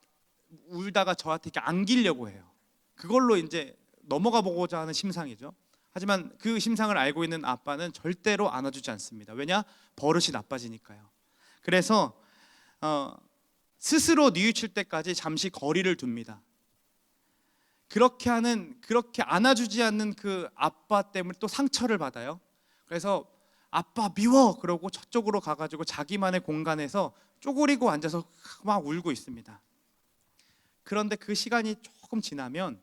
울다가 저한테 이렇게 안기려고 해요. 그걸로 이제 넘어가 보고자 하는 심상이죠. 하지만 그 심상을 알고 있는 아빠는 절대로 안아주지 않습니다. 왜냐? 버릇이 나빠지니까요. 그래서 스스로 뉘우칠 때까지 잠시 거리를 둡니다. 그렇게 안아주지 않는 그 아빠 때문에 또 상처를 받아요. 그래서 아빠 미워 그러고 저쪽으로 가가지고 자기만의 공간에서 쪼그리고 앉아서 막 울고 있습니다. 그런데 그 시간이 조금 지나면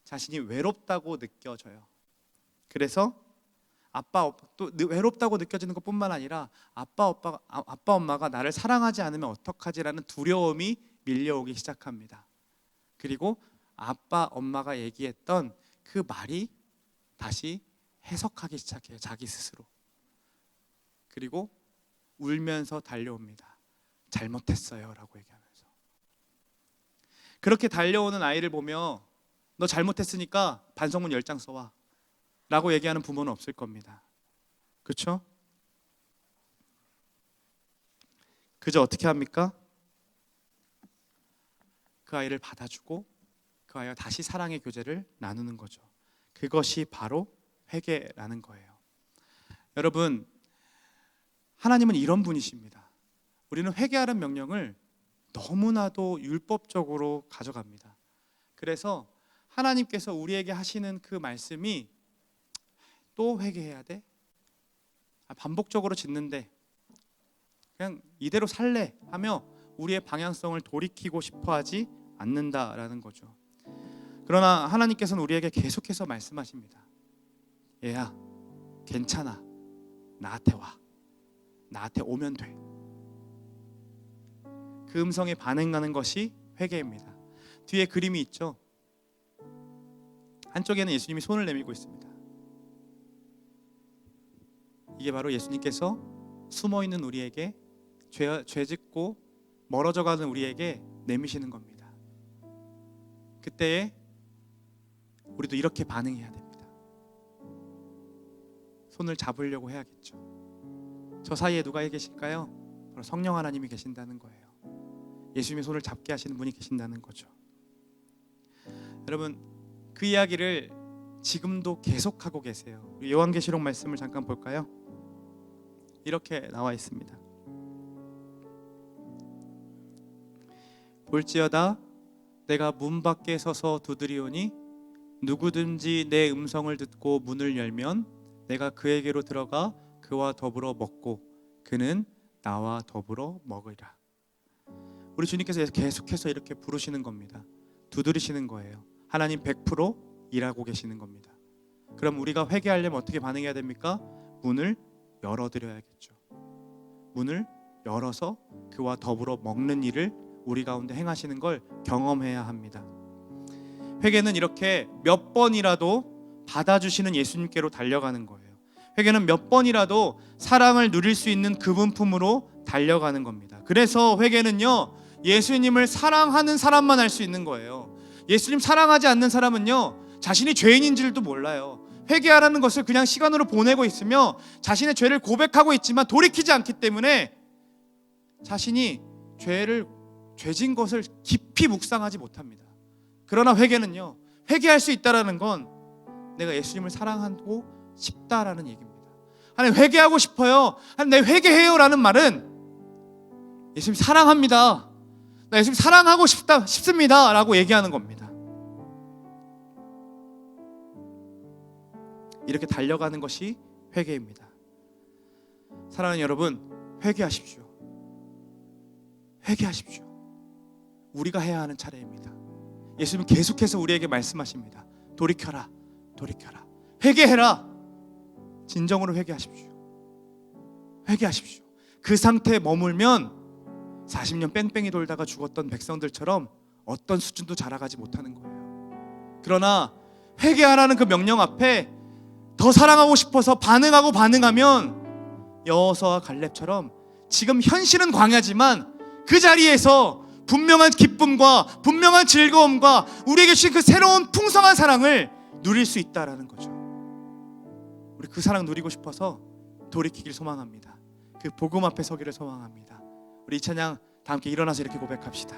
자신이 외롭다고 느껴져요. 그래서 또 외롭다고 느껴지는 것뿐만 아니라 아빠 엄마가 나를 사랑하지 않으면 어떡하지라는 두려움이 밀려오기 시작합니다. 그리고 아빠 엄마가 얘기했던 그 말이 다시 해석하기 시작해요. 자기 스스로. 그리고 울면서 달려옵니다. 잘못했어요 라고 얘기하면서. 그렇게 달려오는 아이를 보며 너 잘못했으니까 반성문 10장 써와 라고 얘기하는 부모는 없을 겁니다. 그렇죠? 그저 어떻게 합니까? 그 아이를 받아주고 그 아이와 다시 사랑의 교제를 나누는 거죠. 그것이 바로 회개라는 거예요. 여러분, 하나님은 이런 분이십니다. 우리는 회개하라는 명령을 너무나도 율법적으로 가져갑니다. 그래서 하나님께서 우리에게 하시는 그 말씀이 또 회개해야 돼? 반복적으로 짓는데 그냥 이대로 살래 하며 우리의 방향성을 돌이키고 싶어 하지 않는다라는 거죠. 그러나 하나님께서는 우리에게 계속해서 말씀하십니다. 얘야, 괜찮아. 나한테 와. 나한테 오면 돼. 그 음성에 반응하는 것이 회개입니다. 뒤에 그림이 있죠. 한쪽에는 예수님이 손을 내밀고 있습니다. 이게 바로 예수님께서 숨어있는 우리에게 죄 짓고 멀어져가는 우리에게 내미시는 겁니다. 그때에 우리도 이렇게 반응해야 됩니다. 손을 잡으려고 해야겠죠. 저 사이에 누가 계실까요? 바로 성령 하나님이 계신다는 거예요. 예수님의 손을 잡게 하시는 분이 계신다는 거죠. 여러분, 그 이야기를 지금도 계속하고 계세요. 우리 요한계시록 말씀을 잠깐 볼까요? 이렇게 나와 있습니다. 볼지어다 내가 문 밖에 서서 두드리오니 누구든지 내 음성을 듣고 문을 열면 내가 그에게로 들어가 그와 더불어 먹고 그는 나와 더불어 먹으리라. 우리 주님께서 계속해서 이렇게 부르시는 겁니다. 두드리시는 거예요. 하나님 100% 일하고 계시는 겁니다. 그럼 우리가 회개하려면 어떻게 반응해야 됩니까? 문을 열어드려야겠죠. 문을 열어서 그와 더불어 먹는 일을 우리 가운데 행하시는 걸 경험해야 합니다. 회개는 이렇게 몇 번이라도 받아주시는 예수님께로 달려가는 거예요. 회개는 몇 번이라도 사랑을 누릴 수 있는 그분 품으로 달려가는 겁니다. 그래서 회개는요, 예수님을 사랑하는 사람만 할 수 있는 거예요. 예수님 사랑하지 않는 사람은요, 자신이 죄인인 줄도 몰라요. 회개하라는 것을 그냥 시간으로 보내고 있으며 자신의 죄를 고백하고 있지만 돌이키지 않기 때문에 자신이 죄진 것을 깊이 묵상하지 못합니다. 그러나 회개는요, 회개할 수 있다라는 건 내가 예수님을 사랑하고 싶다라는 얘기입니다. 하나님 회개하고 싶어요, 하나님 내 회개해요 라는 말은 예수님 사랑합니다, 나 예수님 사랑하고 싶습니다 라고 얘기하는 겁니다. 이렇게 달려가는 것이 회개입니다. 사랑하는 여러분, 회개하십시오. 회개하십시오. 우리가 해야 하는 차례입니다. 예수님 계속해서 우리에게 말씀하십니다. 돌이켜라, 돌이켜라, 회개해라. 진정으로 회개하십시오. 회개하십시오. 그 상태에 머물면 40년 뺑뺑이 돌다가 죽었던 백성들처럼 어떤 수준도 자라가지 못하는 거예요. 그러나 회개하라는 그 명령 앞에 더 사랑하고 싶어서 반응하면 여호수아와 갈렙처럼 지금 현실은 광야지만 그 자리에서 분명한 기쁨과 분명한 즐거움과 우리에게 주신 그 새로운 풍성한 사랑을 누릴 수 있다라는 거죠. 우리 그 사랑 누리고 싶어서 돌이키길 소망합니다. 그 복음 앞에 서기를 소망합니다. 우리 이 찬양 다 함께 일어나서 이렇게 고백합시다.